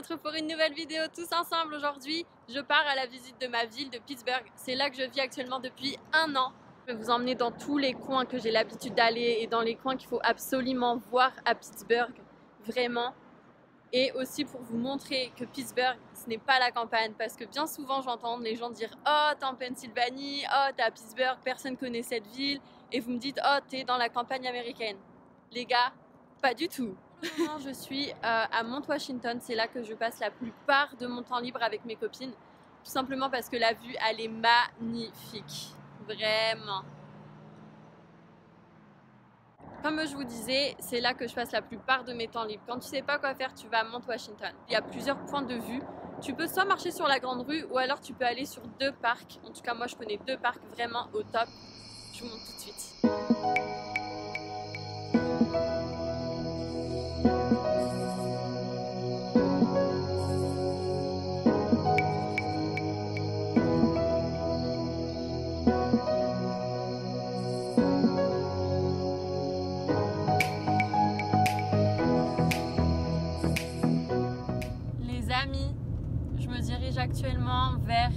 retrouve pour une nouvelle vidéo tous ensemble. Aujourd'hui, je pars à la visite de ma ville de Pittsburgh. C'est là que je vis actuellement depuis 1 an. Je vais vous emmener dans tous les coins que j'ai l'habitude d'aller et dans les coins qu'il faut absolument voir à Pittsburgh, vraiment. Et aussi pour vous montrer que Pittsburgh, ce n'est pas la campagne, parce que bien souvent j'entends les gens dire « Oh, t'es en Pennsylvanie, oh, t'es à Pittsburgh, personne connaît cette ville » et vous me dites « Oh, t'es dans la campagne américaine ». Les gars, pas du tout. Maintenant, je suis à Mount Washington, c'est là que je passe la plupart de mon temps libre avec mes copines, tout simplement parce que la vue, elle est magnifique, vraiment. Comme je vous disais, c'est là que je passe la plupart de mes temps libres. Quand tu sais pas quoi faire, tu vas à Mount Washington. Il y a plusieurs points de vue. Tu peux soit marcher sur la grande rue ou alors tu peux aller sur 2 parcs. En tout cas, moi je connais 2 parcs vraiment au top. Je vous montre tout de suite. Je me dirige actuellement vers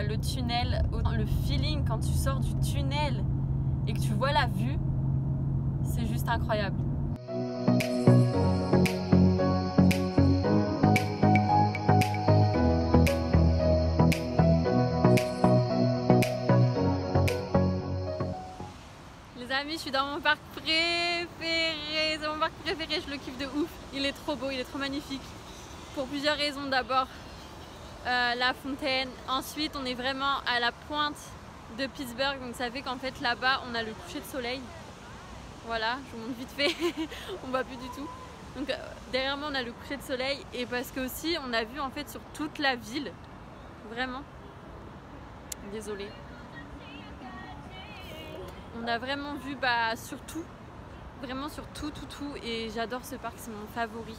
le tunnel. Le feeling quand tu sors du tunnel et que tu vois la vue, c'est juste incroyable. Les amis, je suis dans mon parc préféré. C'est mon parc préféré, je le kiffe de ouf. Il est trop beau, il est trop magnifique. Pour plusieurs raisons. D'abord, la fontaine. Ensuite, on est vraiment à la pointe de Pittsburgh. Donc ça fait qu'en fait là-bas, on a le coucher de soleil. Voilà, je vous montre vite fait. On voit plus du tout. Donc derrière moi, on a le coucher de soleil. Et parce que aussi, on a vu en fait sur toute la ville. Vraiment. Désolée. On a vraiment vu sur tout. Vraiment sur tout. Et j'adore ce parc, c'est mon favori.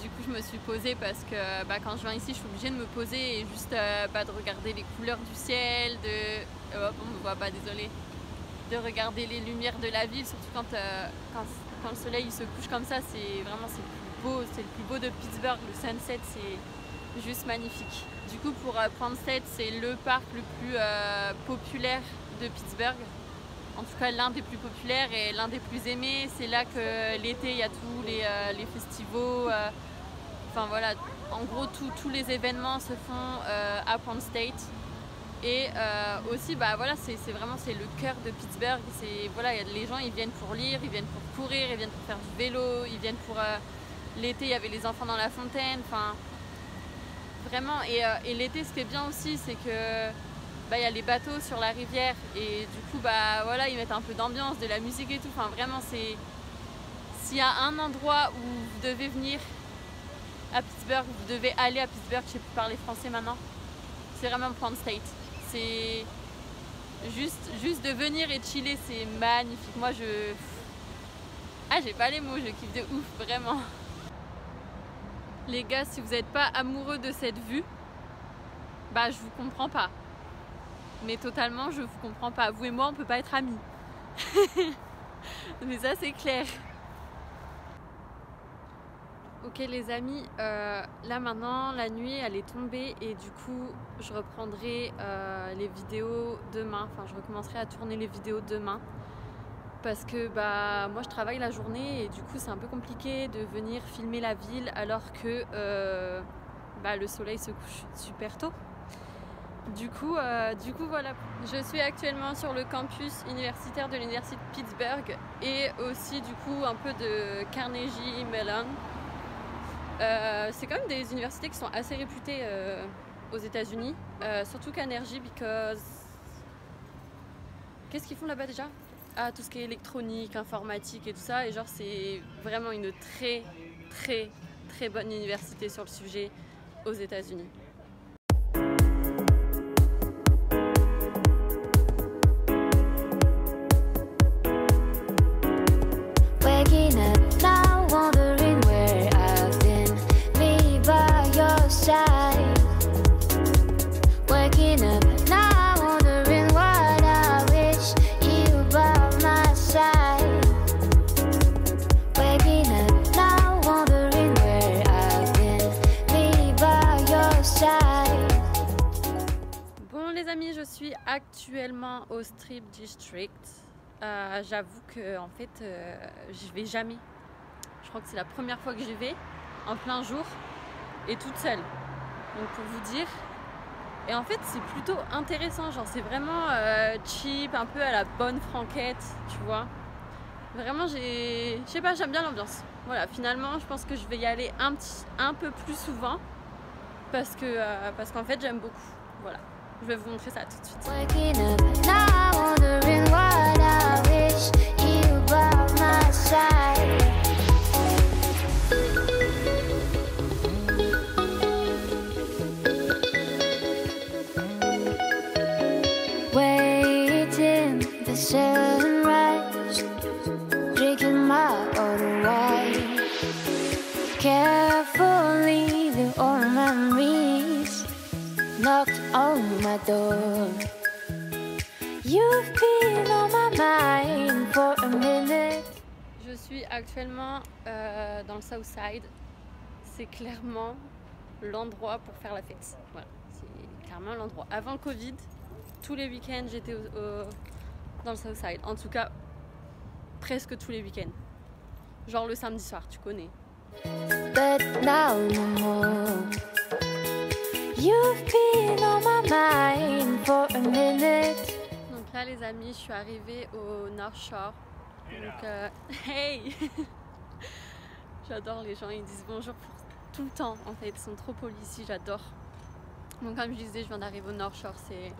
Du coup je me suis posée parce que quand je viens ici je suis obligée de me poser et juste de regarder les couleurs du ciel, hop, on me voit pas, désolé, de regarder les lumières de la ville, surtout quand le soleil il se couche comme ça, c'est le plus beau, c'est le plus beau de Pittsburgh, le sunset c'est juste magnifique. Du coup pour Penn State, c'est le parc le plus populaire de Pittsburgh. En tout cas, l'un des plus populaires et l'un des plus aimés. C'est là que l'été, il y a tous les festivals. Enfin voilà, en gros, tous les événements se font à Penn State. Et aussi, voilà, c'est le cœur de Pittsburgh. Voilà, les gens, ils viennent pour lire, ils viennent pour courir, ils viennent pour faire du vélo, ils viennent pour... L'été, il y avait les enfants dans la fontaine. Enfin, vraiment. Et l'été, ce qui est bien aussi, c'est que... il y a les bateaux sur la rivière et du coup voilà, ils mettent un peu d'ambiance, de la musique et tout. Enfin vraiment, s'il y a un endroit où vous devez venir à Pittsburgh, vous devez aller à Pittsburgh, je sais plus parler français maintenant, c'est vraiment Penn State. C'est juste de venir et de chiller, c'est magnifique. Moi j'ai pas les mots, je kiffe de ouf, vraiment. Les gars, si vous n'êtes pas amoureux de cette vue, je vous comprends pas. Mais totalement, je vous comprends pas. Vous et moi, on peut pas être amis. Mais ça, c'est clair. Ok les amis, là maintenant, la nuit, elle est tombée et du coup, je reprendrai les vidéos demain. Enfin, je recommencerai à tourner les vidéos demain. Parce que moi, je travaille la journée et du coup, c'est un peu compliqué de venir filmer la ville alors que le soleil se couche super tôt. Du coup, voilà. Je suis actuellement sur le campus universitaire de l'université de Pittsburgh et aussi du coup un peu de Carnegie Mellon. C'est quand même des universités qui sont assez réputées aux États-Unis, surtout Carnegie, because qu'est-ce qu'ils font là-bas déjà? Tout ce qui est électronique, informatique et tout ça. Et genre c'est vraiment une très bonne université sur le sujet aux États-Unis. Waking up now, wondering what I wish you about suis actuellement au Strip District. J'avoue que en fait, j'y vais jamais. Je crois que c'est la première fois que j'y vais, en plein jour, et toute seule. Donc pour vous dire. Et en fait, c'est plutôt intéressant. Genre, c'est vraiment cheap, un peu à la bonne franquette, tu vois. Vraiment, je sais pas, j'aime bien l'ambiance. Voilà, finalement, je pense que je vais y aller un peu plus souvent parce qu'en fait, j'aime beaucoup. Voilà, je vais vous montrer ça tout de suite. Waiting the sunrise, drinking my own wine. Carefully, the old memories knocked on my door. You've been on my mind for a minute. Je suis actuellement dans le Southside. C'est clairement l'endroit pour faire la fête. Voilà, c'est clairement l'endroit. Avant le Covid, tous les week-ends, j'étais dans le Southside. En tout cas, presque tous les week-ends. Genre le samedi soir, tu connais. But now no more. You've been on my mind for a minute. Donc là, les amis, je suis arrivée au North Shore. Donc, hey. J'adore les gens, ils disent bonjour pour tout le temps. En fait, ils sont trop polis ici, j'adore. Donc comme je disais, je viens d'arriver au North Shore. C'est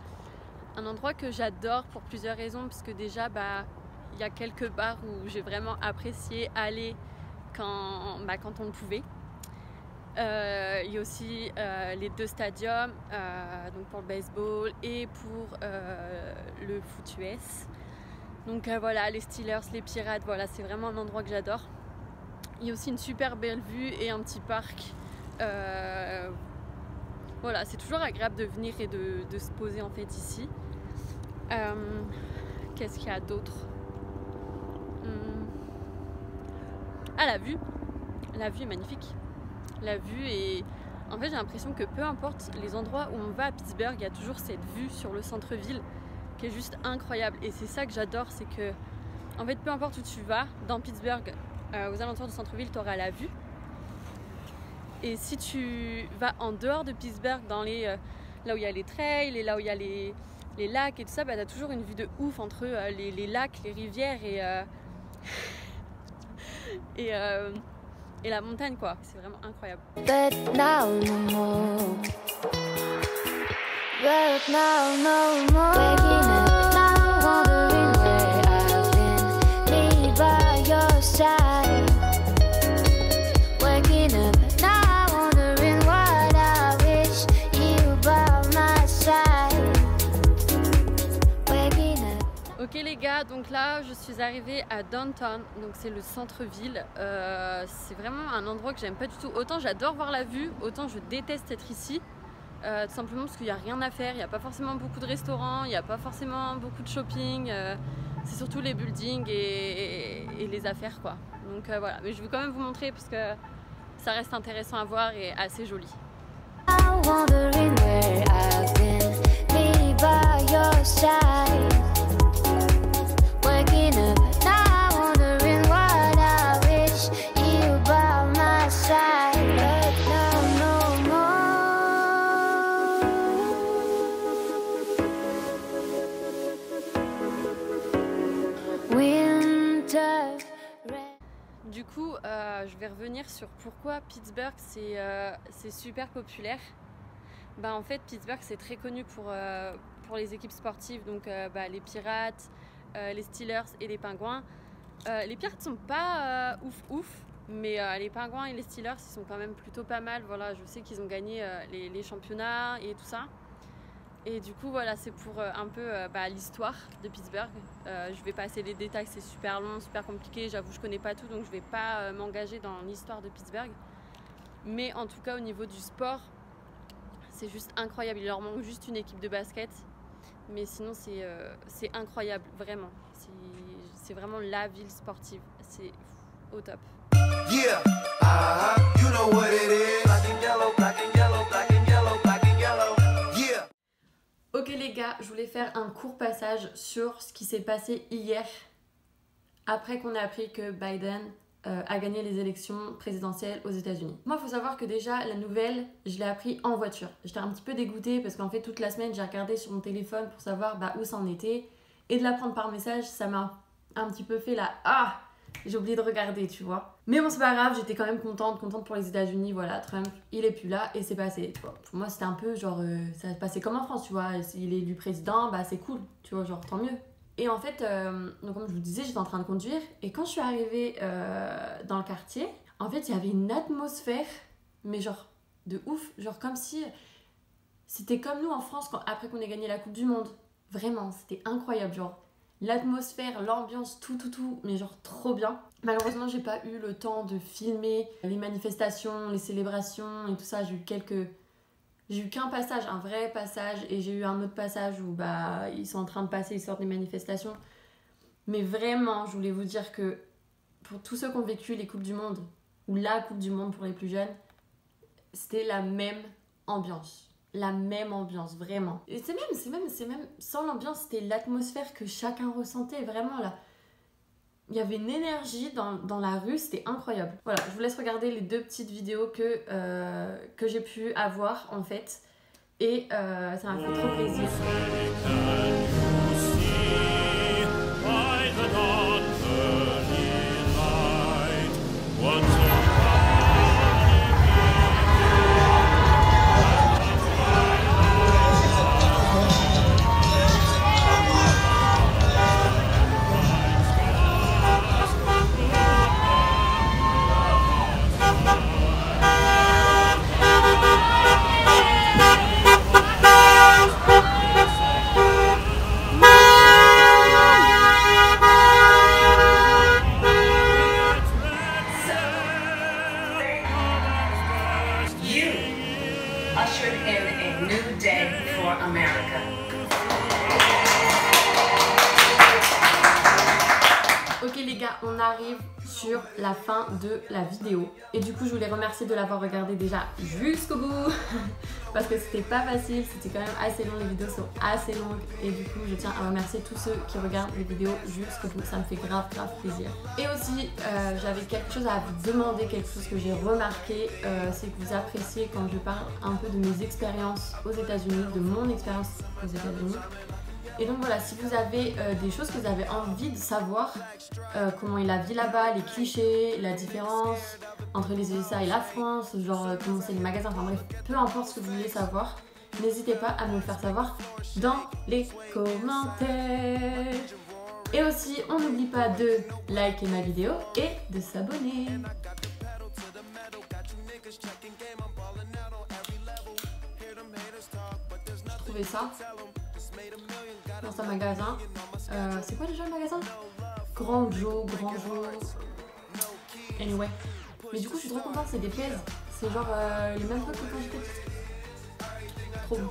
un endroit que j'adore pour plusieurs raisons, parce que déjà, il y a quelques bars où j'ai vraiment apprécié aller quand on le pouvait. Il y a aussi les deux stadiums, donc pour le baseball et pour le foot US. Donc voilà, les Steelers, les Pirates, voilà, c'est vraiment un endroit que j'adore. Il y a aussi une super belle vue et un petit parc. Voilà, c'est toujours agréable de venir et de se poser en fait ici. Qu'est-ce qu'il y a d'autre? Ah, la vue est magnifique. La vue est... En fait, j'ai l'impression que peu importe les endroits où on va à Pittsburgh, il y a toujours cette vue sur le centre-ville qui est juste incroyable. Et c'est ça que j'adore, c'est que en fait, peu importe où tu vas dans Pittsburgh, aux alentours du centre-ville, tu auras la vue. Et si tu vas en dehors de Pittsburgh, dans là où il y a les trails et là où il y a les lacs et tout ça, tu as toujours une vue de ouf entre les lacs, les rivières et la montagne, quoi. C'est vraiment incroyable. But now no more. But now no more. Waking up now, wondering where I've been. Me by your side. Waking up now, wondering what I wish you by my side. Waking up. Ok les gars, donc là je suis arrivée à Downtown, donc c'est le centre-ville. C'est vraiment un endroit que j'aime pas du tout. Autant j'adore voir la vue, autant je déteste être ici. Tout simplement parce qu'il n'y a rien à faire, il n'y a pas forcément beaucoup de restaurants, il n'y a pas forcément beaucoup de shopping. C'est surtout les buildings et les affaires, quoi. Donc voilà, mais je vais quand même vous montrer parce que ça reste intéressant à voir et assez joli. Now wondering where I've been. Me by your side. Waking up now, wondering what I wish you by my side. But now no more. Winter. Du coup, je vais revenir sur pourquoi Pittsburgh c'est super populaire. En fait, Pittsburgh c'est très connu pour les équipes sportives, donc les Pirates, les Steelers et les Pingouins. Les Pirates sont pas ouf, mais les Pingouins et les Steelers ils sont quand même plutôt pas mal. Voilà, je sais qu'ils ont gagné les championnats et tout ça. Et du coup, voilà, c'est pour un peu l'histoire de Pittsburgh. Je vais passer les détails, c'est super long, super compliqué. J'avoue, je connais pas tout, donc je vais pas m'engager dans l'histoire de Pittsburgh. Mais en tout cas, au niveau du sport, c'est juste incroyable. Il leur manque juste une équipe de basket. Mais sinon, c'est incroyable, vraiment. C'est vraiment la ville sportive. C'est au top. Yeah, you know what it is. Black and yellow, black and yellow, black and yellow, black and yellow. Yeah. Ok les gars, je voulais voulais faire un court passage sur ce qui s'est passé hier, après qu'on ait appris que Biden a gagné les élections présidentielles aux États-Unis. Moi, il faut savoir que déjà, la nouvelle, je l'ai appris en voiture. J'étais un petit peu dégoûtée parce qu'en fait, toute la semaine, j'ai regardé sur mon téléphone pour savoir où ça en était. Et de l'apprendre par message, ça m'a un petit peu fait j'ai oublié de regarder, tu vois. Mais bon, c'est pas grave, j'étais quand même contente pour les États-Unis. Voilà, Trump, il est plus là et c'est passé, tu vois. Pour moi, c'était un peu genre, ça se passait comme en France, tu vois. S'il est élu président, c'est cool, tu vois, genre tant mieux. Et en fait, donc comme je vous disais, j'étais en train de conduire et quand je suis arrivée dans le quartier, en fait, il y avait une atmosphère, mais genre de ouf, genre comme si c'était comme nous en France après qu'on ait gagné la Coupe du Monde. Vraiment, c'était incroyable, genre l'atmosphère, l'ambiance, tout, mais genre trop bien. Malheureusement, j'ai pas eu le temps de filmer les manifestations, les célébrations et tout ça. J'ai eu qu'un passage, un vrai passage, et j'ai eu un autre passage où ils sont en train de passer, ils sortent des manifestations. Mais vraiment, je voulais vous dire que pour tous ceux qui ont vécu les Coupes du Monde, ou la Coupe du Monde pour les plus jeunes, c'était la même ambiance. La même ambiance, vraiment. Et c'est même sans l'ambiance, c'était l'atmosphère que chacun ressentait, vraiment là. Il y avait une énergie dans la rue, c'était incroyable. Voilà, je vous laisse regarder les 2 petites vidéos que j'ai pu avoir en fait. Et ça m'a fait trop plaisir. Ushered in a new day for America. Ok les gars, on arrive sur la fin de la vidéo. Et du coup, je voulais remercier de l'avoir regardé déjà jusqu'au bout. Parce que c'était pas facile, c'était quand même assez long, les vidéos sont assez longues. Et du coup, je tiens à remercier tous ceux qui regardent les vidéos jusqu'au bout. Ça me fait grave plaisir. Et aussi, j'avais quelque chose à vous demander, quelque chose que j'ai remarqué. C'est que vous appréciez quand je parle un peu de mes expériences aux États-Unis, de mon expérience aux États-Unis. Et donc voilà, si vous avez des choses que vous avez envie de savoir, comment est la vie là-bas, les clichés, la différence entre les USA et la France, genre comment c'est les magasins, enfin bref, peu importe ce que vous voulez savoir, n'hésitez pas à me le faire savoir dans les commentaires. Et aussi, on n'oublie pas de liker ma vidéo et de s'abonner. Je trouvais ça dans un magasin. C'est quoi déjà le magasin? Grand Joe. Anyway. Mais du coup, je suis trop contente, c'est des plaies. C'est genre les mêmes trucs que quand j'étais petite. Trop bon.